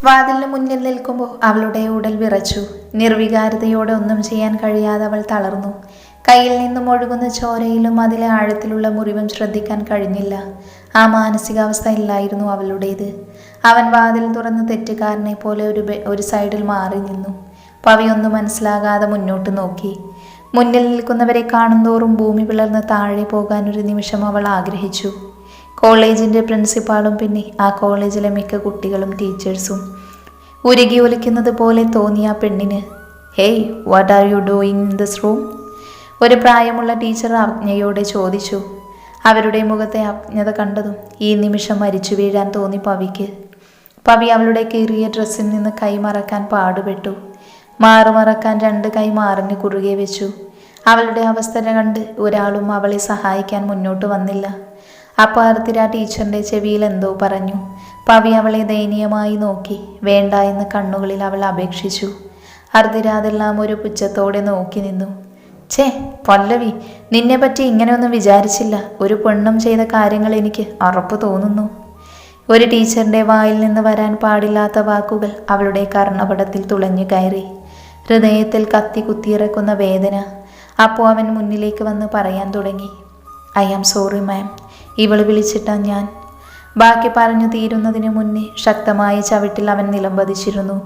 വാതിലിന് മുന്നിൽ നിൽക്കുമ്പോൾ അവളുടെ ഉടൽ വിറച്ചു. നിർവികാരതയോടെ ഒന്നും ചെയ്യാൻ കഴിയാതെ അവൾ തളർന്നു. കയ്യിൽ നിന്നും ഒഴുകുന്ന ചോരയിലും അതിലെ ആഴത്തിലുള്ള മുറിവും ശ്രദ്ധിക്കാൻ കഴിഞ്ഞില്ല. ആ മാനസികാവസ്ഥ ഇല്ലായിരുന്നു അവളുടേത്. അവൻ വാതിൽ തുറന്ന് തെറ്റുകാരനെ പോലെ ഒരു സൈഡിൽ മാറി നിന്നു. പവി ഒന്നും മനസ്സിലാകാതെ മുന്നോട്ട് നോക്കി. മുന്നിൽ നിൽക്കുന്നവരെ കാണുന്തോറും ഭൂമി പിളർന്ന് താഴെ പോകാൻ ഒരു നിമിഷം അവൾ ആഗ്രഹിച്ചു. കോളേജിൻ്റെ പ്രിൻസിപ്പാളും പിന്നെ ആ കോളേജിലെ മിക്ക കുട്ടികളും ടീച്ചേഴ്സും ഉരുകി ഒലിക്കുന്നത് പോലെ തോന്നിയ പെണ്ണിന്. Hey, what are you doing in this room? ഒരു പ്രായമുള്ള ടീച്ചർ അജ്ഞയോടെ ചോദിച്ചു. അവരുടെ മുഖത്തെ അജ്ഞത കണ്ടതും ഈ നിമിഷം മരിച്ചു വീഴാൻ തോന്നി പവിക്ക്. പവി അവളുടെ കീറിയ ഡ്രസ്സിൽ നിന്ന് കൈ മറക്കാൻ പാടുപെട്ടു. മാറുമറക്കാൻ 2 കൈ മാറിന് കുറുകെ വെച്ചു. അവളുടെ അവസ്ഥ കണ്ട് ഒരാളും അവളെ സഹായിക്കാൻ മുന്നോട്ട് വന്നില്ല. അപ്പോൾ അർത്തിര ടീച്ചറിൻ്റെ ചെവിയിൽ എന്തോ പറഞ്ഞു. പവി അവളെ ദയനീയമായി നോക്കി. വേണ്ട എന്ന് കണ്ണുകളിൽ അവൾ അപേക്ഷിച്ചു. അർത്തിര അതെല്ലാം ഒരു പുച്ഛത്തോടെ നോക്കി നിന്നു. ഛേ പല്ലവി, നിന്നെപ്പറ്റി ഇങ്ങനെയൊന്നും വിചാരിച്ചില്ല. ഒരു പെണ്ണും ചെയ്ത കാര്യങ്ങൾ എനിക്ക് ഉറപ്പ് തോന്നുന്നു. ഒരു ടീച്ചറിൻ്റെ വായിൽ നിന്ന് വരാൻ പാടില്ലാത്ത വാക്കുകൾ അവളുടെ കർണപടത്തിൽ തുളഞ്ഞു കയറി. ഹൃദയത്തിൽ കത്തി കുത്തിയിറക്കുന്ന വേദന. അപ്പോൾ അവൻ മുന്നിലേക്ക് വന്ന് പറയാൻ തുടങ്ങി. ഐ ആം സോറി മാം, ഇവൾ വിളിച്ചിട്ടാ ഞാൻ. ബാക്കി പറഞ്ഞു തീരുന്നതിന് മുന്നേ ശക്തമായ ചവിട്ടിൽ അവൻ നിലംപതിച്ചിരുന്നു.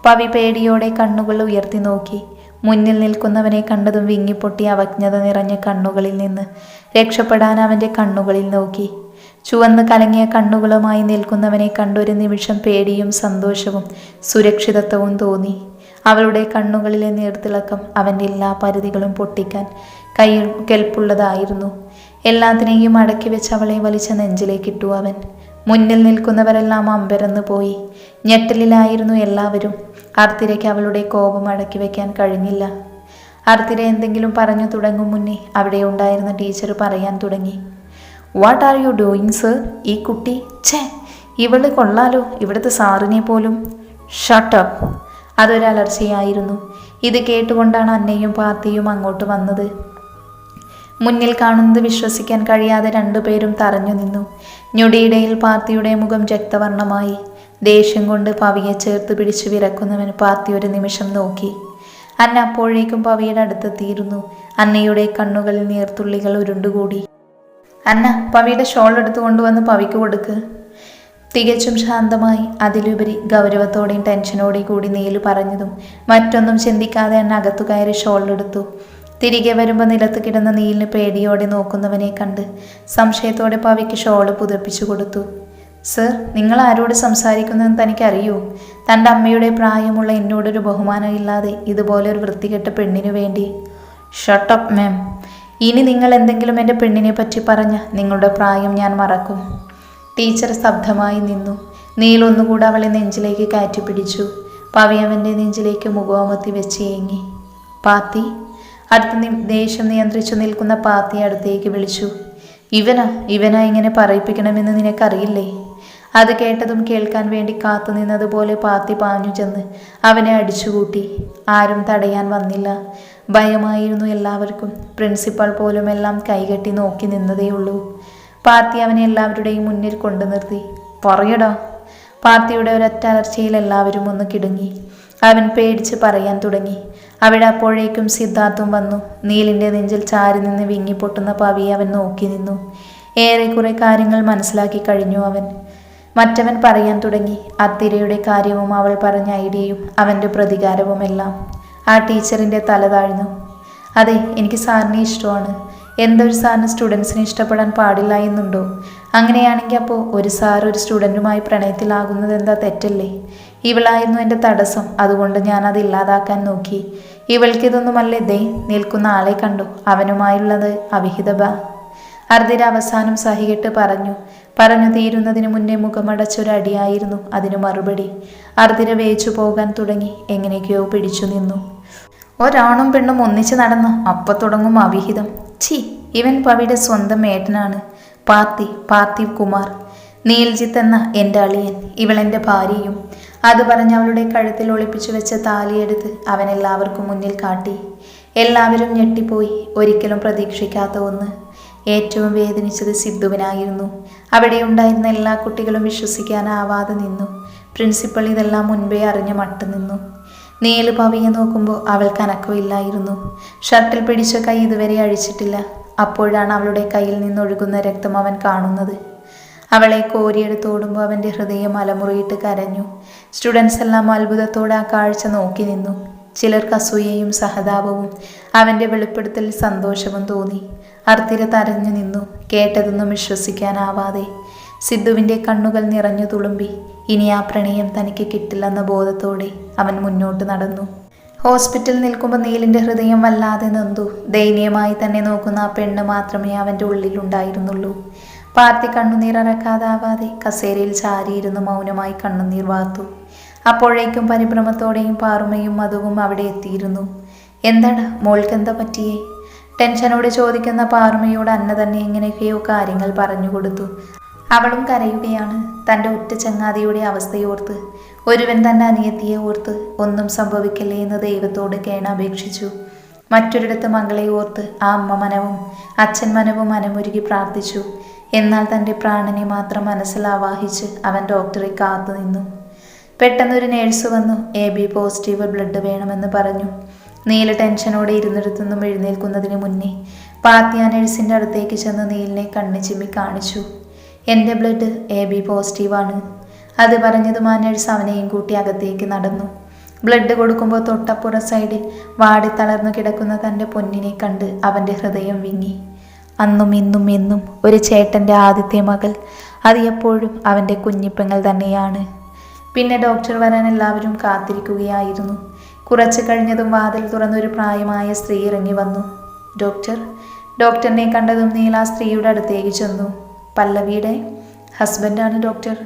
പവി പേടിയോടെ കണ്ണുകൾ ഉയർത്തി നോക്കി. മുന്നിൽ നിൽക്കുന്നവനെ കണ്ടതും വിങ്ങിപ്പൊട്ടി അവജ്ഞത നിറഞ്ഞ കണ്ണുകളിൽ നിന്ന് രക്ഷപ്പെടാൻ അവൻ്റെ കണ്ണുകളിൽ നോക്കി. ചുവന്ന് കലങ്ങിയ കണ്ണുകളുമായി നിൽക്കുന്നവനെ കണ്ടൊരു നിമിഷം പേടിയും സന്തോഷവും സുരക്ഷിതത്വവും തോന്നി. അവളുടെ കണ്ണുകളിലെ നീർത്തിളക്കം അവൻ്റെ എല്ലാ പരിധികളും പൊട്ടിക്കാൻ കെൽപ്പുള്ളതായിരുന്നു. എല്ലാത്തിനെയും അടക്കി വെച്ച് അവളെ വലിച്ച നെഞ്ചിലേക്കിട്ടു അവൻ. മുന്നിൽ നിൽക്കുന്നവരെല്ലാം അമ്പരന്ന് പോയി. ഞെട്ടലിലായിരുന്നു എല്ലാവരും. അർത്തിരയ്ക്ക് അവളുടെ കോപം അടക്കി വെക്കാൻ കഴിഞ്ഞില്ല. അർത്തിര എന്തെങ്കിലും പറഞ്ഞു തുടങ്ങും മുന്നേ അവിടെ ഉണ്ടായിരുന്ന ടീച്ചർ പറയാൻ തുടങ്ങി. What are you doing sir? ഈ കുട്ടി, ഇവള് കൊള്ളാലോ, ഇവിടുത്തെ സാറിനെ പോലും. ഷട്ടപ്പ്. അതൊരലർച്ചയായിരുന്നു. ഇത് കേട്ടുകൊണ്ടാണ് അന്നയും പാർത്തിയും അങ്ങോട്ട് വന്നത്. മുന്നിൽ കാണുന്നത് വിശ്വസിക്കാൻ കഴിയാതെ 2 പേരും തറഞ്ഞു നിന്നു. ഞൊടിയിടയിൽ പാർത്തിയുടെ മുഖം രക്തവർണ്ണമായി. ദേഷ്യം കൊണ്ട് പവിയെ ചേർത്ത് പിടിച്ചു വിറക്കുന്നവൻ പാർത്തി ഒരു നിമിഷം നോക്കി. അന്ന അപ്പോഴേക്കും പവിയുടെ അടുത്തെത്തിയിരുന്നു. അന്നയുടെ കണ്ണുകളിൽ നീർത്തുള്ളികൾ ഉരുണ്ടുകൂടി. അന്ന, പവിയുടെ ഷോൾ എടുത്തു കൊണ്ടുവന്ന് പവിക്ക് കൊടുക്ക്. തികച്ചും ശാന്തമായി, അതിലുപരി ഗൗരവത്തോടെയും ടെൻഷനോടെയും കൂടി നീലു പറഞ്ഞതും മറ്റൊന്നും ചിന്തിക്കാതെ അന്ന അകത്തു കയറി ഷോളെടുത്തു. തിരികെ വരുമ്പോൾ നിലത്ത് കിടന്ന നീലിന് പേടിയോടെ നോക്കുന്നവനെ കണ്ട് സംശയത്തോടെ പവിക്ക് ഷോള് പുതപ്പിച്ചു കൊടുത്തു. സർ, നിങ്ങൾ ആരോട് സംസാരിക്കുന്നതെന്ന് തനിക്കറിയോ? തൻ്റെ അമ്മയുടെ പ്രായമുള്ള എന്നോടൊരു ബഹുമാനം ഇല്ലാതെ ഇതുപോലൊരു വൃത്തികെട്ട പെണ്ണിനു വേണ്ടി. ഷട്ടപ്പ് മാം. ഇനി നിങ്ങൾ എന്തെങ്കിലും എൻ്റെ പെണ്ണിനെ പറ്റി പറഞ്ഞ നിങ്ങളുടെ പ്രായം ഞാൻ മറക്കും. ടീച്ചർ സ്തബ്ധമായി നിന്നു. നീലൊന്നുകൂടെ അവളെ നെഞ്ചിലേക്ക് കയറ്റിപ്പിടിച്ചു. പവി അവൻ്റെ നെഞ്ചിലേക്ക് മുഖമത്തി വെച്ച് ഏങ്ങി. പാത്തി. അടുത്ത് ദേഷ്യം നിയന്ത്രിച്ചു നിൽക്കുന്ന പാത്തിയെ അടുത്തേക്ക് വിളിച്ചു. ഇവനാ ഇങ്ങനെ പറയിപ്പിക്കണമെന്ന് നിനക്കറിയില്ലേ? അത് കേട്ടതും കേൾക്കാൻ വേണ്ടി കാത്തു നിന്നതുപോലെ പാത്തി പാഞ്ഞു ചെന്ന് അവനെ അടിച്ചുകൂട്ടി. ആരും തടയാൻ വന്നില്ല. ഭയമായിരുന്നു എല്ലാവർക്കും. പ്രിൻസിപ്പൽ പോലും എല്ലാം കൈകെട്ടി നോക്കി നിന്നതേയുള്ളൂ. പാർത്തി അവനെ എല്ലാവരുടെയും മുന്നിൽ കൊണ്ടു നിർത്തി. പറയടാ. പാർത്തിയുടെ ഒരൊറ്റ അലർച്ചയിൽ എല്ലാവരും ഒന്ന് കിടുങ്ങി. അവൻ പേടിച്ച് പറയാൻ തുടങ്ങി. അവിടെ അപ്പോഴേക്കും സിദ്ധാർത്ഥും വന്നു. നീലിൻ്റെ നെഞ്ചിൽ ചാരി നിന്ന് വിങ്ങിപ്പൊട്ടുന്ന പവിയെ അവൻ നോക്കി നിന്നു. ഏറെക്കുറെ കാര്യങ്ങൾ മനസ്സിലാക്കി കഴിഞ്ഞു അവൻ. മറ്റവൻ പറയാൻ തുടങ്ങി. അത്തിരയുടെ കാര്യവും അവൾ പറഞ്ഞ ഐഡിയയും അവൻ്റെ പ്രതികാരവുമെല്ലാം. ആ ടീച്ചറിൻ്റെ തല താഴ്ന്നു. അതെ, എനിക്ക് സാറിനെ ഇഷ്ടമാണ്. എന്തൊരു സാറിന് സ്റ്റുഡൻസിനെ ഇഷ്ടപ്പെടാൻ പാടില്ല എന്നുണ്ടോ? അങ്ങനെയാണെങ്കിൽ അപ്പോൾ ഒരു സാർ ഒരു സ്റ്റുഡൻറ്റുമായി പ്രണയത്തിലാകുന്നത് എന്താ തെറ്റല്ലേ? ഇവളായിരുന്നു എൻ്റെ തടസ്സം. അതുകൊണ്ട് ഞാനത് ഇല്ലാതാക്കാൻ നോക്കി. ഇവൾക്കിതൊന്നുമല്ലേ ദേ നിൽക്കുന്ന ആളെ കണ്ടു. അവനുമായുള്ളത് അവിഹിതബ. അർദിര അവസാനം സഹികെട്ട് പറഞ്ഞു തീരുന്നതിന് മുന്നേ മുഖമടച്ചൊരടിയായിരുന്നു അതിനു മറുപടി. അർദിര വേച്ചു പോകാൻ തുടങ്ങി. എങ്ങനെയൊക്കെയോ പിടിച്ചു നിന്നു. ഒരാണും പെണ്ണും ഒന്നിച്ച് നടന്ന അപ്പം തുടങ്ങും അവിഹിതം. ഇവൻ പവിയുടെ സ്വന്തം ഏട്ടനാണ്. പാർത്ഥിവ് കുമാർ. നീൽജിത്ത് എന്ന എൻ്റെ അളിയൻ. ഇവളെൻ്റെ ഭാര്യയും. അത് പറഞ്ഞ് അവളുടെ കഴുത്തിൽ ഒളിപ്പിച്ചു വെച്ച താലിയെടുത്ത് അവൻ എല്ലാവർക്കും മുന്നിൽ കാട്ടി. എല്ലാവരും ഞെട്ടിപ്പോയി. ഒരിക്കലും പ്രതീക്ഷിക്കാത്ത ഒന്ന്. ഏറ്റവും വേദനിച്ചത് സിദ്ധുവിനായിരുന്നു. അവിടെ ഉണ്ടായിരുന്ന എല്ലാ കുട്ടികളും വിശ്വസിക്കാനാവാതെ നിന്നു. പ്രിൻസിപ്പൽ ഇതെല്ലാം മുൻപേ അറിഞ്ഞ മട്ട് നിന്നു. നീല് പവിയെ നോക്കുമ്പോൾ അവൾക്ക് അനക്കമില്ലായിരുന്നു. ഷർട്ടിൽ പിടിച്ച കൈ ഇതുവരെ അഴിച്ചിട്ടില്ല. അപ്പോഴാണ് അവളുടെ കയ്യിൽ നിന്നൊഴുകുന്ന രക്തം അവൻ കാണുന്നത്. അവളെ കോരിയെടുത്തോടുമ്പോൾ അവൻ്റെ ഹൃദയം അലമുറിയിട്ട് കരഞ്ഞു. സ്റ്റുഡൻസ് എല്ലാം അത്ഭുതത്തോടെ ആ കാഴ്ച നോക്കി നിന്നു. ചിലർക്ക് അസൂയയും സഹതാപവും അവൻ്റെ വെളിപ്പെടുത്തലിൽ സന്തോഷവും തോന്നി. അർത്തിര തരഞ്ഞു നിന്നു, കേട്ടതൊന്നും വിശ്വസിക്കാനാവാതെ. സിദ്ധുവിൻ്റെ കണ്ണുകൾ നിറഞ്ഞു തുളുമ്പി. ഇനി ആ പ്രണയം തനിക്ക് കിട്ടില്ലെന്ന ബോധത്തോടെ അവൻ മുന്നോട്ട് നടന്നു. ഹോസ്പിറ്റലിൽ നിൽക്കുമ്പോൾ നീലിൻ്റെ ഹൃദയം വല്ലാതെ നൊന്തു. ദയനീയമായി തന്നെ നോക്കുന്ന ആ പെണ്ണ് മാത്രമേ അവൻ്റെ ഉള്ളിലുണ്ടായിരുന്നുള്ളൂ. പാർത്തി കണ്ണുനീരറക്കാതാവാതെ കസേരയിൽ ചാരിയിരുന്ന് മൗനമായി കണ്ണുനീർ വാർത്തു. അപ്പോഴേക്കും പരിഭ്രമത്തോടെയും പാറുമയും മധുവും അവിടെ എത്തിയിരുന്നു. എന്താണ് മോൾക്കെന്താ പറ്റിയേ? ടെൻഷനോടെ ചോദിക്കുന്ന പാറുമയോട് അന്ന തന്നെ എങ്ങനെയൊക്കെയോ കാര്യങ്ങൾ പറഞ്ഞു കൊടുത്തു. അവളും കരയുകയാണ്. തൻ്റെ ഒറ്റ ചങ്ങാതിയുടെ അവസ്ഥയോർത്ത്, ഒരുവൻ തൻ്റെ അനിയത്തിയെ ഓർത്ത് ഒന്നും സംഭവിക്കില്ലേ എന്ന് ദൈവത്തോട് കേണപേക്ഷിച്ചു. മറ്റൊരിടത്ത് മകളെ ഓർത്ത് ആ അമ്മ മനവും അച്ഛൻ മനവും മനമുരുകി പ്രാർത്ഥിച്ചു. എന്നാൽ തൻ്റെ പ്രാണനെ മാത്രം മനസ്സിൽ ആവാഹിച്ച് അവൻ ഡോക്ടറെ കാത്തു നിന്നു. പെട്ടെന്നൊരു നേഴ്സ് വന്നു. AB പോസിറ്റീവ് ബ്ലഡ് വേണമെന്ന് പറഞ്ഞു. നീല ടെൻഷനോടെ ഇരുന്നിടത്തുനിന്നും എഴുന്നേൽക്കുന്നതിന് മുന്നേ പാർത്തി ആ നേഴ്സിൻ്റെ അടുത്തേക്ക് ചെന്ന് നീലിനെ കണ്ണു ചിമ്മി കാണിച്ചു. എൻ്റെ ബ്ലഡ് AB പോസിറ്റീവാണ്. അത് പറഞ്ഞതും ആ നേഴ്സ് അവനെയും കൂട്ടി അകത്തേക്ക് നടന്നു. ബ്ലഡ് കൊടുക്കുമ്പോൾ തൊട്ടപ്പുറ സൈഡിൽ വാടി തളർന്നു കിടക്കുന്ന തൻ്റെ പൊന്നിനെ കണ്ട് അവൻ്റെ ഹൃദയം വിങ്ങി. അന്നും ഇന്നും എന്നും ഒരു ചേട്ടൻ്റെ ആദ്യത്തെ മകൾ, അത് എപ്പോഴും അവൻ്റെ കുഞ്ഞിപ്പെങ്ങൾ തന്നെയാണ്. പിന്നെ ഡോക്ടർ വരാൻ എല്ലാവരും കാത്തിരിക്കുകയായിരുന്നു. കുറച്ച് കഴിഞ്ഞതും വാതിൽ തുറന്നൊരു പ്രായമായ സ്ത്രീ ഇറങ്ങി വന്നു. ഡോക്ടറിനെ കണ്ടതും നീല ആ സ്ത്രീയുടെ അടുത്തേക്ക് ചെന്നു. പല്ലവിയുടെ ഹസ്ബൻഡാണ് ഡോക്ടർ.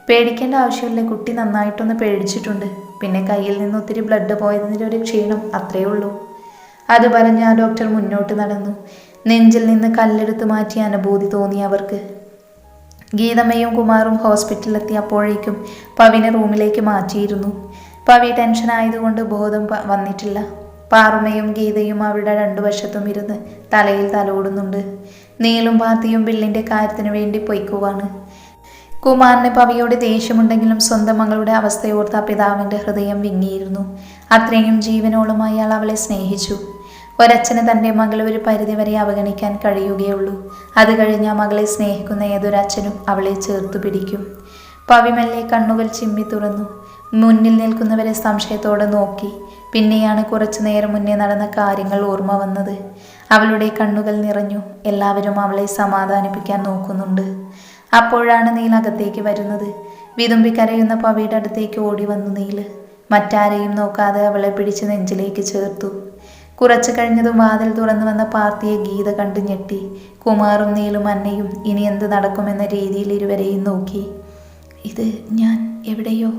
പേടിക്കേണ്ട ആവശ്യമില്ല, കുട്ടി നന്നായിട്ടൊന്ന് പേടിച്ചിട്ടുണ്ട്. പിന്നെ കയ്യിൽ നിന്ന് ഒത്തിരി ബ്ലഡ് പോയതിൻ്റെ ഒരു ക്ഷീണം, അത്രയേ ഉള്ളൂ. അത് പറഞ്ഞ് ആ ഡോക്ടർ മുന്നോട്ട് നടന്നു. നെഞ്ചിൽ നിന്ന് കല്ലെടുത്ത് മാറ്റിയ അനുഭൂതി തോന്നി അവർക്ക്. ഗീതമ്മയും കുമാറും ഹോസ്പിറ്റലിലെത്തിയപ്പോഴേക്കും പവിനെ റൂമിലേക്ക് മാറ്റിയിരുന്നു. പവി ടെൻഷനായതുകൊണ്ട് ബോധം വന്നിട്ടില്ല. പാറുമയും ഗീതയും അവരുടെ രണ്ടു വശത്തും ഇരുന്ന് തലയിൽ തലോടുന്നുണ്ട്. നീലും പാത്തിയും ബില്ലിൻ്റെ കാര്യത്തിന് വേണ്ടി പൊയ്ക്കുവാണ്. കുമാറിന് പവിയോട് ദേഷ്യമുണ്ടെങ്കിലും സ്വന്തം മകളുടെ അവസ്ഥയോർത്ത് ആ പിതാവിൻ്റെ ഹൃദയം വിങ്ങിയിരുന്നു. അത്രയും ജീവനോളം അയാൾ അവളെ സ്നേഹിച്ചു. ഒരച്ഛന് തൻ്റെ മകളെ ഒരു പരിധിവരെ അവഗണിക്കാൻ കഴിയുകയുള്ളൂ. അത് കഴിഞ്ഞ് ആ മകളെ സ്നേഹിക്കുന്ന ഏതൊരച്ഛനും അവളെ ചേർത്തു പിടിക്കും. പവി മെല്ലെ കണ്ണുകൾ ചിമ്മി തുറന്നു. മുന്നിൽ നിൽക്കുന്നവരെ സംശയത്തോടെ നോക്കി. പിന്നെയാണ് കുറച്ചു നേരം മുന്നേ നടന്ന കാര്യങ്ങൾ ഓർമ്മ വന്നത്. അവളുടെ കണ്ണുകൾ നിറഞ്ഞു. എല്ലാവരും അവളെ സമാധാനിപ്പിക്കാൻ നോക്കുന്നുണ്ട്. അപ്പോഴാണ് നീൽ അകത്തേക്ക് വരുന്നത്. വിതുമ്പി കരയുന്ന പവിയുടെ അടുത്തേക്ക് ഓടി വന്നു നീല്. മറ്റാരെയും നോക്കാതെ അവളെ പിടിച്ച് നെഞ്ചിലേക്ക് ചേർത്തു. കുറച്ചു കഴിഞ്ഞതും വാതിൽ തുറന്നു വന്ന പാർത്തിയെ ഗീത കണ്ടു ഞെട്ടി. കുമാറും നീലും അന്നയും ഇനി എന്ത് നടക്കുമെന്ന രീതിയിൽ ഇരുവരെയും നോക്കി. ഇത് ഞാൻ എവിടെയോ,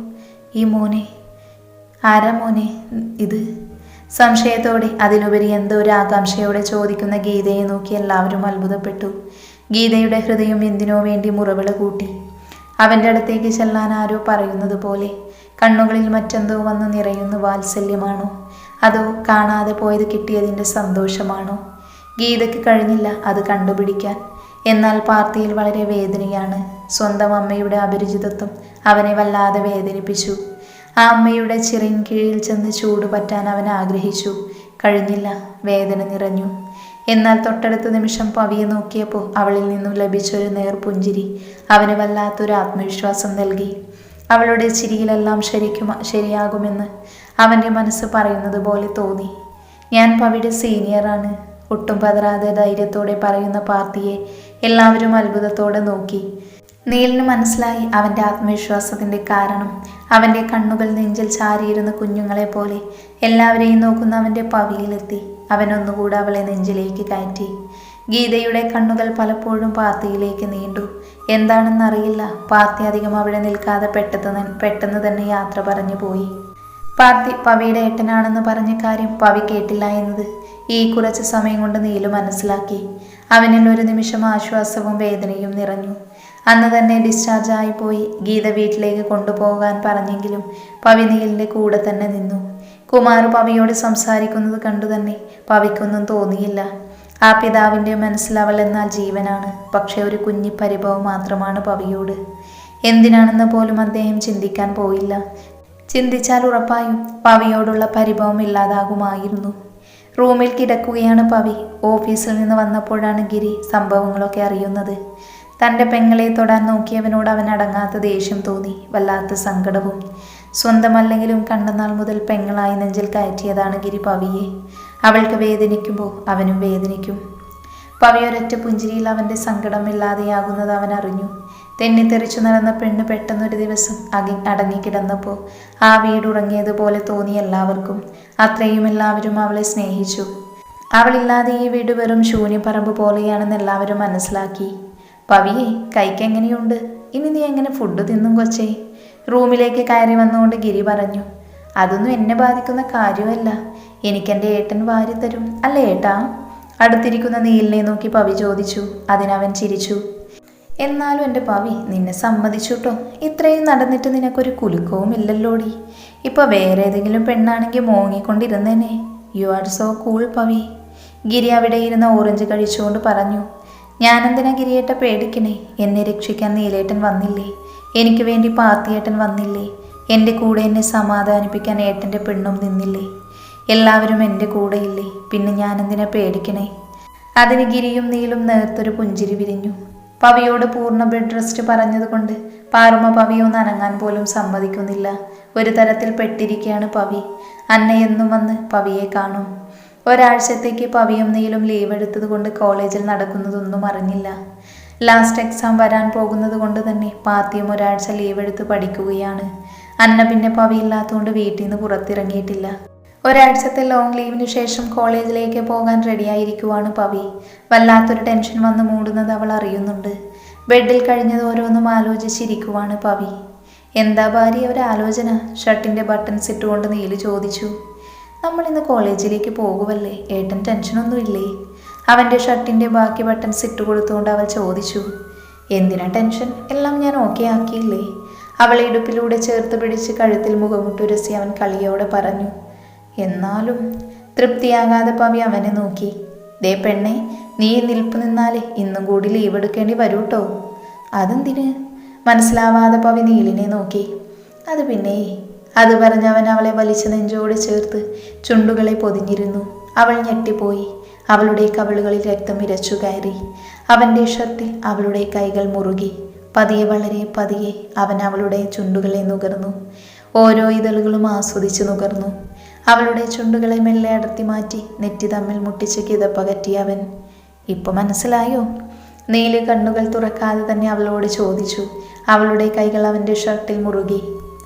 ഈ മോനെ ആരാ മോനെ ഇത്? സംശയത്തോടെ അതിലുപരി എന്തോ ഒരു ആകാംക്ഷയോടെ ചോദിക്കുന്ന ഗീതയെ നോക്കി എല്ലാവരും അത്ഭുതപ്പെട്ടു. ഗീതയുടെ ഹൃദയം എന്തിനോ വേണ്ടി മുറവിള കൂട്ടി. അവൻ്റെ അടുത്തേക്ക് ചെല്ലാൻ ആരോ പറയുന്നത് പോലെ. കണ്ണുകളിൽ മറ്റെന്തോ വന്ന് നിറയുന്ന വാത്സല്യമാണോ, അതോ കാണാതെ പോയത് കിട്ടിയതിൻ്റെ സന്തോഷമാണോ? ഗീതയ്ക്ക് കഴിഞ്ഞില്ല അത് കണ്ടുപിടിക്കാൻ. എന്നാൽ പാർത്തിയിൽ വളരെ വേദനയാണ്. സ്വന്തം അമ്മയുടെ അപരിചിതത്വം അവനെ വല്ലാതെ വേദനിപ്പിച്ചു. ആ അമ്മയുടെ ചിറയിൻ കീഴിൽ ചെന്ന് ചൂട് പറ്റാൻ അവൻ ആഗ്രഹിച്ചു. കഴിഞ്ഞില്ല, വേദന നിറഞ്ഞു. എന്നാൽ തൊട്ടടുത്ത നിമിഷം പവിയെ നോക്കിയപ്പോൾ അവളിൽ നിന്നും ലഭിച്ചൊരു നേർപുഞ്ചിരി അവന് വല്ലാത്തൊരു ആത്മവിശ്വാസം നൽകി. അവളുടെ ചിരിയിലെല്ലാം ശരിയാകുമെന്ന് അവൻ്റെ മനസ്സ് പറയുന്നത് പോലെ തോന്നി. ഞാൻ പവിയുടെ സീനിയറാണ്, ഒട്ടും പതറാതെ ധൈര്യത്തോടെ പറയുന്ന പാർത്തിയെ എല്ലാവരും അത്ഭുതത്തോടെ നോക്കി. നീലിന് മനസ്സിലായി അവൻ്റെ ആത്മവിശ്വാസത്തിൻ്റെ കാരണം. അവൻ്റെ കണ്ണുകൾ നെഞ്ചിൽ ചാരിയിരുന്ന കുഞ്ഞുങ്ങളെ പോലെ എല്ലാവരെയും നോക്കുന്ന അവൻ്റെ പവിയിലെത്തി. അവനൊന്നുകൂടെ അവളെ നെഞ്ചിലേക്ക് കയറ്റി. ഗീതയുടെ കണ്ണുകൾ പലപ്പോഴും പാർത്തിയിലേക്ക് നീണ്ടു. എന്താണെന്നറിയില്ല, പാർത്തി അധികം അവിടെ നിൽക്കാതെ പെട്ടെന്ന് തന്നെ യാത്ര പറഞ്ഞു പോയി. പാർത്തി പവിയുടെ ഏട്ടനാണെന്ന് പറഞ്ഞ കാര്യം പവി കേട്ടില്ല എന്നത് ഈ കുറച്ച് സമയം കൊണ്ട് നീലു മനസ്സിലാക്കി. അവനിൽ ഒരു നിമിഷം ആശ്വാസവും വേദനയും നിറഞ്ഞു. അന്ന് തന്നെ ഡിസ്ചാർജ് ആയിപ്പോയി. ഗീത വീട്ടിലേക്ക് കൊണ്ടുപോകാൻ പറഞ്ഞെങ്കിലും പവി നീലിൻ്റെ കൂടെ തന്നെ നിന്നു. കുമാർ പവിയോട് സംസാരിക്കുന്നത് കണ്ടു തന്നെ പവിക്കൊന്നും തോന്നിയില്ല. ആ പിതാവിൻ്റെ മനസ്സിൽ അവൾ എന്നാൽ ജീവനാണ്. പക്ഷെ ഒരു കുഞ്ഞി പരിഭവം മാത്രമാണ് പവിയോട്. എന്തിനാണെന്ന് പോലും അദ്ദേഹം ചിന്തിക്കാൻ പോയില്ല. ചിന്തിച്ചാൽ ഉറപ്പായും പവിയോടുള്ള പരിഭവം ഇല്ലാതാകുമായിരുന്നു. റൂമിൽ കിടക്കുകയാണ് പവി. ഓഫീസിൽ നിന്ന് വന്നപ്പോഴാണ് ഗിരി സംഭവങ്ങളൊക്കെ അറിയുന്നത്. തൻ്റെ പെങ്ങളെ തൊടാൻ നോക്കിയവനോട് അവൻ അടങ്ങാത്ത ദേഷ്യം തോന്നി, വല്ലാത്ത സങ്കടവും. സ്വന്തമല്ലെങ്കിലും കണ്ട നാൾ മുതൽ പെങ്ങളായി നെഞ്ചിൽ കയറ്റിയതാണ് ഗിരി പവിയെ. അവൾക്ക് വേദനിക്കുമ്പോൾ അവനും വേദനിക്കും. പവി ഒരൊറ്റ പുഞ്ചിരിയിൽ അവൻ്റെ സങ്കടം ഇല്ലാതെയാകുന്നത് അവൻ അറിഞ്ഞു. തെന്നിത്തെറിച്ചു നടന്ന പെണ്ണ് പെട്ടെന്നൊരു ദിവസം അടങ്ങിക്കിടന്നപ്പോൾ ആ വീടുറങ്ങിയതുപോലെ തോന്നി എല്ലാവർക്കും. അത്രയും എല്ലാവരും അവളെ സ്നേഹിച്ചു. അവളില്ലാതെ ഈ വീട് വെറും ശൂന്യപ്പറമ്പ് പോലെയാണെന്ന് എല്ലാവരും മനസ്സിലാക്കി. പവിയെ, കൈക്കെങ്ങനെയുണ്ട്? ഇനി നീ എങ്ങനെ ഫുഡ് തിന്നും കൊച്ചേ? റൂമിലേക്ക് കയറി വന്നുകൊണ്ട് ഗിരി പറഞ്ഞു. അതൊന്നും എന്നെ ബാധിക്കുന്ന കാര്യമല്ല. എനിക്കെൻ്റെ ഏട്ടൻ വാരി തരും അല്ലേ ഏട്ടാ? അടുത്തിരിക്കുന്ന നീലിനെ നോക്കി പവി ചോദിച്ചു. അതിനവൻ ചിരിച്ചു. എന്നാലും എൻ്റെ പവി, നിന്നെ സമ്മതിച്ചു കേട്ടോ. ഇത്രയും നടന്നിട്ട് നിനക്കൊരു കുലുക്കവും ഇല്ലല്ലോടി. ഇപ്പോൾ വേറെ ഏതെങ്കിലും പെണ്ണാണെങ്കിൽ മോങ്ങിക്കൊണ്ടിരുന്നേനെ. You are so cool Pavi. Giri അവിടെ ഇരുന്ന ഓറഞ്ച് കഴിച്ചുകൊണ്ട് പറഞ്ഞു. ഞാനെന്തിനാ ഗിരിയേട്ട പേടിക്കണേ? എന്നെ രക്ഷിക്കാൻ നീലേട്ടൻ വന്നില്ലേ? എനിക്ക് വേണ്ടി പാർത്തിയേട്ടൻ വന്നില്ലേ? എൻ്റെ കൂടെ എന്നെ സമാധാനിപ്പിക്കാൻ ഏട്ടൻ്റെ പെണ്ണും നിന്നില്ലേ? എല്ലാവരും എൻ്റെ കൂടെയില്ലേ? പിന്നെ ഞാനെന്തിനാ പേടിക്കണേ? അതിന് ഗിരിയും നീലും നേർത്തൊരു പുഞ്ചിരി വിരിഞ്ഞു. പവിയോട് പൂർണ്ണ ബെഡ് റെസ്റ്റ് പറഞ്ഞതുകൊണ്ട് പാറുമ പവിയൊന്ന് അനങ്ങാൻ പോലും സമ്മതിക്കുന്നില്ല. ഒരു തരത്തിൽ പെട്ടിരിക്കുകയാണ് പവി. അന്നയെന്നും വന്ന് പവിയെ കാണും. ഒരാഴ്ചത്തേക്ക് പവിയും നീലും ലീവ് എടുത്തത് കൊണ്ട് കോളേജിൽ നടക്കുന്നതൊന്നും അറിഞ്ഞില്ല. ലാസ്റ്റ് എക്സാം വരാൻ പോകുന്നത് കൊണ്ട് തന്നെ പാർത്തിയും ഒരാഴ്ച ലീവ് എടുത്ത് പഠിക്കുകയാണ്. അന്ന പിന്നെ പവി ഇല്ലാത്തതുകൊണ്ട് വീട്ടിൽ നിന്ന് പുറത്തിറങ്ങിയിട്ടില്ല. ഒരാഴ്ചത്തെ ലോങ് ലീവിന് ശേഷം കോളേജിലേക്ക് പോകാൻ റെഡിയായിരിക്കുവാണ് പവി. വല്ലാത്തൊരു ടെൻഷൻ വന്ന് മൂടുന്നത് അവൾ അറിയുന്നുണ്ട്. ബെഡിൽ കഴിഞ്ഞത് ഓരോന്നും ആലോചിച്ചിരിക്കുവാണ് പവി. എന്താ ഭാര്യ ഒരു ആലോചന? ഷർട്ടിൻ്റെ ബട്ടൺസ് ഇട്ടുകൊണ്ട് നീല് ചോദിച്ചു. നമ്മളിന്ന് കോളേജിലേക്ക് പോകുമല്ലേ, ഏട്ടൻ ടെൻഷനൊന്നുമില്ലേ? അവൻ്റെ ഷർട്ടിൻ്റെ ബാക്കി ബട്ടൺസ് ഇട്ട് കൊടുത്തുകൊണ്ട് അവൾ ചോദിച്ചു. എന്തിനാ ടെൻഷൻ? എല്ലാം ഞാൻ ഓക്കെ ആക്കിയില്ലേ? അവളെ ഇടുപ്പിലൂടെ ചേർത്ത് പിടിച്ച് കഴുത്തിൽ മുഖമുട്ടുരസി അവൻ കളിയോടെ പറഞ്ഞു. എന്നാലും തൃപ്തിയാകാതെ പവി അവനെ നോക്കി. ദേ പെണ്ണെ, നീ നിൽപ്പ് നിന്നാലേ ഇന്നും കൂടി ലീവ് എടുക്കേണ്ടി വരൂട്ടോ. അതെന്തിന്? മനസ്സിലാവാതെ പവി നീലിനെ നോക്കി. അത് പിന്നെ, അത് പറഞ്ഞവൻ അവളെ വലിച്ചു നെഞ്ചോട് ചേർത്ത് ചുണ്ടുകളെ പൊതിഞ്ഞിരുന്നു. അവൾ ഞെട്ടിപ്പോയി. അവളുടെ കവിളുകളിൽ രക്തം ഇരച്ചു കയറി. അവൻ്റെ ഷർട്ടിൽ അവളുടെ കൈകൾ മുറുകി. പതിയെ, വളരെ പതിയെ അവൻ അവളുടെ ചുണ്ടുകളെ നുകർന്നു. ഓരോ ഇതളുകളും ആസ്വദിച്ച് നുകർന്നു. അവളുടെ ചുണ്ടുകളെ മെല്ലെ അടർത്തി മാറ്റി നെറ്റി തമ്മിൽ മുട്ടിച്ച് കിതപ്പകറ്റി അവൻ. ഇപ്പൊ മനസ്സിലായോ? നീല് കണ്ണുകൾ തുറക്കാതെ തന്നെ അവളോട് ചോദിച്ചു. അവളുടെ കൈകൾ അവൻ്റെ ഷർട്ടിൽ മുറുകി.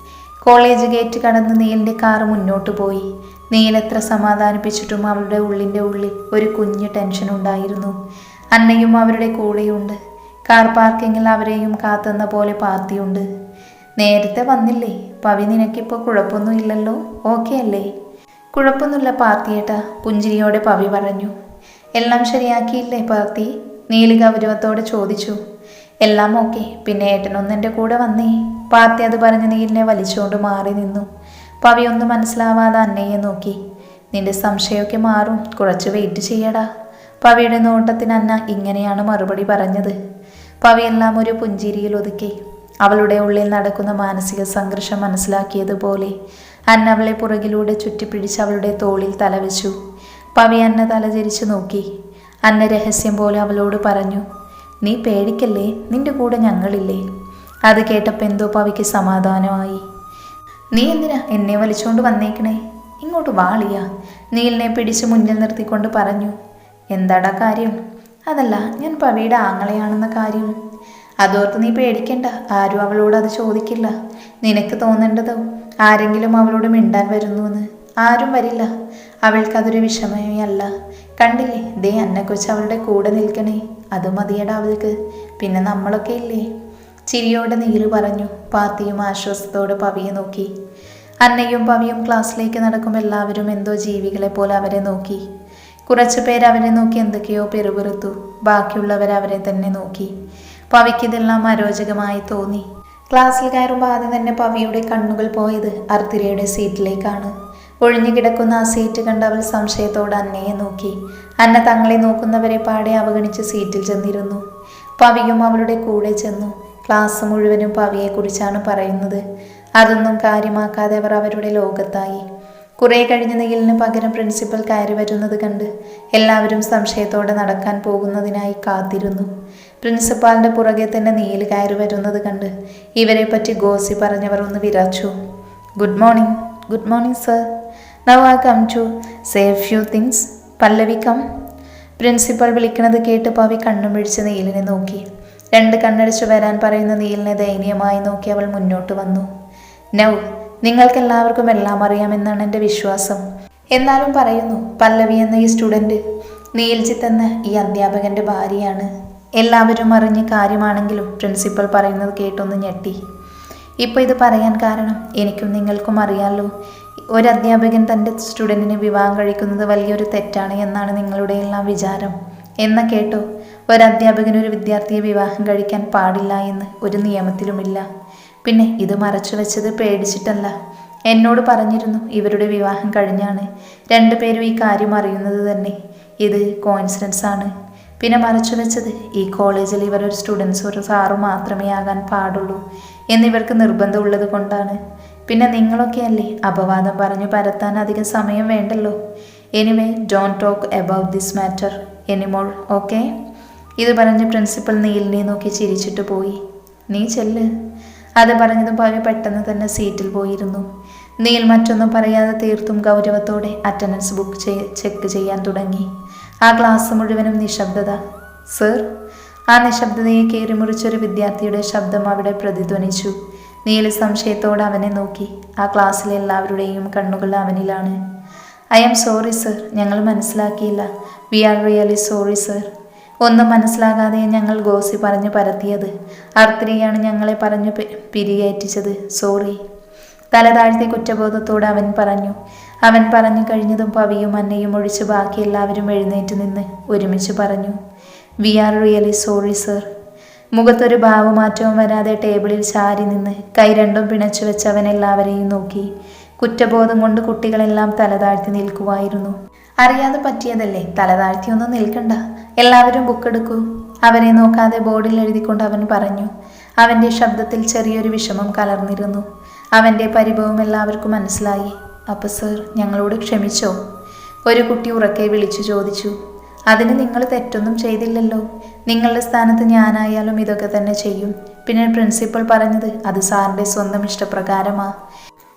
കോളേജ് ഗേറ്റ് കടന്ന് നീലിൻ്റെ കാറ് മുന്നോട്ട് പോയി. നീൽ എത്ര സമാധാനിപ്പിച്ചിട്ടും അവളുടെ ഉള്ളിൻ്റെ ഉള്ളിൽ ഒരു കുഞ്ഞു ടെൻഷൻ ഉണ്ടായിരുന്നു. അന്നയും അവരുടെ കൂടെയുണ്ട്. കാർ പാർക്കിങ്ങിൽ അവരെയും കാത്തുന്ന പോലെ പാർത്തിയുണ്ട്. നേരത്തെ വന്നില്ലേ പവി? നിനക്കിപ്പോൾ കുഴപ്പമൊന്നും ഇല്ലല്ലോ? ഓക്കെ അല്ലേ? കുഴപ്പമൊന്നുമില്ല പാർത്തിയേട്ടാ, പുഞ്ചിരിയോടെ പവി പറഞ്ഞു. എല്ലാം ശരിയാക്കിയില്ലേ പാർത്തി? നീല് ഗൗരവത്തോടെ ചോദിച്ചു. എല്ലാം ഓക്കെ. പിന്നെ ഏട്ടനൊന്ന് എൻ്റെ കൂടെ വന്നേ. പാർത്തി അത് പറഞ്ഞ് നീലിനെ വലിച്ചുകൊണ്ട് മാറി നിന്നു. പവി ഒന്നും മനസ്സിലാവാതെ അന്നയെ നോക്കി. നിന്റെ സംശയമൊക്കെ മാറും, കുറച്ച് വെയിറ്റ് ചെയ്യടാ. പവിയുടെ നോട്ടത്തിന് അന്ന ഇങ്ങനെയാണ് മറുപടി പറഞ്ഞത്. പവിയെല്ലാം ഒരു പുഞ്ചിരിയിൽ ഒതുക്കി. അവളുടെ ഉള്ളിൽ നടക്കുന്ന മാനസിക സംഘർഷം മനസ്സിലാക്കിയതുപോലെ അന്ന അവളെ പുറകിലൂടെ ചുറ്റിപ്പിടിച്ച് അവളുടെ തോളിൽ തലവെച്ചു. പവി അന്ന തലചരിച്ചു നോക്കി. അന്ന രഹസ്യം പോലെ അവളോട് പറഞ്ഞു. നീ പേടിക്കല്ലേ, നിന്റെ കൂടെ ഞങ്ങളില്ലേ. അത് കേട്ടപ്പോൾ എന്തോ പവിക്ക് സമാധാനമായി. നീ എന്തിനാ എന്നെ വലിച്ചുകൊണ്ട് വന്നേക്കണേ? ഇങ്ങോട്ട് വാളിയ. നീലിനെ പിടിച്ച് മുന്നിൽ നിർത്തിക്കൊണ്ട് പറഞ്ഞു. എന്താടാ കാര്യം? അതല്ല, ഞാൻ പവിയുടെ ആങ്ങളെയാണെന്ന കാര്യം. അതോർത്ത് നീ പേടിക്കണ്ട, ആരും അവളോട് അത് ചോദിക്കില്ല. നിനക്ക് തോന്നേണ്ടതോ ആരെങ്കിലും അവളോട് മിണ്ടാൻ വരുന്നുവെന്ന്. ആരും വരില്ല. അവൾക്കതൊരു വിഷമമേ അല്ല. കണ്ടില്ലേ, ദേ അന്നക്കൊച്ച് അവളുടെ കൂടെ നിൽക്കണേ. അത് മതിയടാ അവൾക്ക്. പിന്നെ നമ്മളൊക്കെ ഇല്ലേ? ചിരിയോടെ നീല് പറഞ്ഞു. പാത്തിയും ആശ്വാസത്തോടെ പവിയെ നോക്കി. അന്നയും പവിയും ക്ലാസ്സിലേക്ക് നടക്കുമ്പോൾ എല്ലാവരും എന്തോ ജീവികളെ പോലെ അവരെ നോക്കി. കുറച്ചു പേര് അവരെ നോക്കി എന്തൊക്കെയോ പെറുപെറുത്തു. ബാക്കിയുള്ളവർ അവരെ തന്നെ നോക്കി. പവിക്കിതെല്ലാം അരോചകമായി തോന്നി. ക്ലാസ്സിൽ കയറുമ്പോൾ ആദ്യം തന്നെ പവിയുടെ കണ്ണുകൾ പോയത് അർത്തിരയുടെ സീറ്റിലേക്കാണ്. ഒഴിഞ്ഞു കിടക്കുന്ന ആ സീറ്റ് കണ്ട് അവൾ സംശയത്തോടെ അന്നയെ നോക്കി. അന്ന തങ്ങളെ നോക്കുന്നവരെ പാടെ അവഗണിച്ച് സീറ്റിൽ ചെന്നിരുന്നു. പവിയും അവളുടെ കൂടെ ചെന്നു. ക്ലാസ് മുഴുവനും പവിയെക്കുറിച്ചാണ് പറയുന്നത്. അതൊന്നും കാര്യമാക്കാതെ അവർ അവരുടെ ലോകത്തായി. കുറെ കഴിഞ്ഞ് നീലിന് പകരം പ്രിൻസിപ്പൽ കയറി വരുന്നത് കണ്ട് എല്ലാവരും സംശയത്തോടെ നടക്കാൻ പോകുന്നതിനായി കാത്തിരുന്നു. പ്രിൻസിപ്പാളിന്റെ പുറകെ തന്നെ നീല് കയറി വരുന്നത് കണ്ട് ഇവരെ പറ്റി ഗോസി പറഞ്ഞവർ ഒന്ന് വിറച്ചു. Good morning. Good morning sir. Now I come to say few things. Pallavi come. Principal വിളിക്കുന്നത് കേട്ട് പവി കണ്ണും പിടിച്ച് നീലിനെ നോക്കി. രണ്ട് കണ്ണടിച്ചു വരാൻ പറയുന്ന നീലിനെ ദയനീയമായി നോക്കി അവൾ മുന്നോട്ട് വന്നു. നൗ, നിങ്ങൾക്കെല്ലാവർക്കും എല്ലാം അറിയാമെന്നാണ് എൻ്റെ വിശ്വാസം. എന്നാലും പറയുന്നു, പല്ലവി എന്ന ഈ സ്റ്റുഡൻറ്റ് നീൽജിത്ത് എന്ന ഈ അധ്യാപകൻ്റെ ഭാര്യയാണ്. എല്ലാവരും അറിഞ്ഞ കാര്യമാണെങ്കിലും പ്രിൻസിപ്പൽ പറയുന്നത് കേട്ടൊന്ന് ഞെട്ടി. ഇപ്പോൾ ഇത് പറയാൻ കാരണം എനിക്കും നിങ്ങൾക്കും അറിയാമല്ലോ, ഒരു അധ്യാപകൻ തൻ്റെ സ്റ്റുഡൻറ്റിനെ വിവാഹം കഴിക്കുന്നത് വലിയൊരു തെറ്റാണ് എന്നാണ് നിങ്ങളുടെ എല്ലാം വിചാരം. എന്ന കേട്ടോ, ഒരു അധ്യാപകൻ ഒരു വിദ്യാർത്ഥിയെ വിവാഹം കഴിക്കാൻ പാടില്ല എന്ന് ഒരു നിയമത്തിലുമില്ല. പിന്നെ ഇത് മറച്ചു വെച്ചത് പേടിച്ചിട്ടല്ല. എന്നോട് പറഞ്ഞിരുന്നു ഇവരുടെ വിവാഹം കഴിഞ്ഞാണ് രണ്ടുപേരും ഈ കാര്യം അറിയുന്നത് തന്നെ. ഇത് കോയിൻസിഡൻസ് ആണ്. പിന്നെ മറച്ചു വെച്ചത് ഈ കോളേജിൽ ഇവരൊരു സ്റ്റുഡൻസ് ഒരു സാറ് മാത്രമേ ആകാൻ പാടുള്ളൂ എന്നിവർക്ക് നിർബന്ധമുള്ളത് കൊണ്ടാണ്. പിന്നെ നിങ്ങളൊക്കെയല്ലേ അപവാദം പറഞ്ഞു പരത്താൻ അധികം സമയം വേണ്ടല്ലോ. Anyway, don't talk about this matter anymore, okay? ഇത് പറഞ്ഞ് പ്രിൻസിപ്പൽ നീലിനെ നോക്കി ചിരിച്ചിട്ട് പോയി. നീ ചെല്ല്. അത് പറഞ്ഞതും പവി പെട്ടെന്ന് തന്നെ സീറ്റിൽ പോയിരുന്നു. നീൽ മറ്റൊന്നും പറയാതെ തീർത്തും ഗൗരവത്തോടെ അറ്റൻഡൻസ് ബുക്ക് ചെക്ക് ചെയ്യാൻ തുടങ്ങി. ആ ക്ലാസ് മുഴുവനും നിശബ്ദത. സർ. ആ നിശബ്ദതയെ കീറിമുറിച്ചൊരു വിദ്യാർത്ഥിയുടെ ശബ്ദം അവിടെ പ്രതിധ്വനിച്ചു. നീൽ സംശയത്തോടെ അവനെ നോക്കി. ആ ക്ലാസ്സിലെ എല്ലാവരുടെയും കണ്ണുകൾ അവനിലാണ്. ഐ ആം സോറി സർ, ഞങ്ങൾ മനസ്സിലാക്കിയില്ല. We are really sorry sir. ഒന്നും മനസ്സിലാകാതെ ഞങ്ങൾ ഗോസി പറഞ്ഞു പരത്തിയത്. അർത്തിനെയാണ് ഞങ്ങളെ പറഞ്ഞു പിരികേറ്റിച്ചത്. സോറി. തല താഴ്ത്തി കുറ്റബോധത്തോടെ അവൻ പറഞ്ഞു. അവൻ പറഞ്ഞു കഴിഞ്ഞതും പവിയും അന്നയും ഒഴിച്ച് ബാക്കി എല്ലാവരും എഴുന്നേറ്റ് നിന്ന് ഒരുമിച്ച് പറഞ്ഞു, we are really sorry sir. മുഖത്തൊരു ഭാവമാറ്റവും വരാതെ ടേബിളിൽ ചാരി നിന്ന് കൈ രണ്ടും പിണച്ചു വെച്ച് അവൻ എല്ലാവരെയും നോക്കി. കുറ്റബോധം കൊണ്ട് കുട്ടികളെല്ലാം തലതാഴ്ത്തി നിൽക്കുമായിരുന്നു. അറിയാതെ പറ്റിയതല്ലേ, തലതാഴ്ത്തിയൊന്നും നിൽക്കണ്ട. എല്ലാവരും ബുക്കെടുക്കൂ. അവനെ നോക്കാതെ ബോർഡിൽ എഴുതിക്കൊണ്ട് അവൻ പറഞ്ഞു. അവൻ്റെ ശബ്ദത്തിൽ ചെറിയൊരു വിഷമം കലർന്നിരുന്നു. അവൻ്റെ പരിഭവം എല്ലാവർക്കും മനസ്സിലായി. അപ്പോൾ സർ, ഞങ്ങളോട് ക്ഷമിച്ചോ? ഒരു കുട്ടി ഉറക്കെ വിളിച്ചു ചോദിച്ചു. അതിന് നിങ്ങൾ തെറ്റൊന്നും ചെയ്തില്ലല്ലോ. നിങ്ങളുടെ സ്ഥാനത്ത് ഞാനായാലും ഇതൊക്കെ തന്നെ ചെയ്യും. പിന്നെ പ്രിൻസിപ്പൽ പറഞ്ഞത് അത് സാറിൻ്റെ സ്വന്തം ഇഷ്ടപ്രകാരമാ.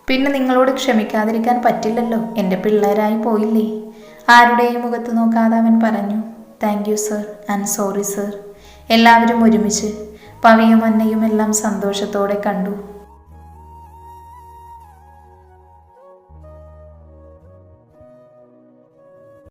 പിന്നെ നിങ്ങളോട് ക്ഷമിക്കാതിരിക്കാൻ പറ്റില്ലല്ലോ, എൻ്റെ പിള്ളേരായി പോയില്ലേ? ആരുടെയും മുഖത്ത് നോക്കാതെ അവൻ പറഞ്ഞു. Thank you sir and sorry sir. എല്ലാവരും ഒരുമിച്ച് പവിയും അന്നയും എല്ലാം സന്തോഷത്തോടെ കണ്ടു.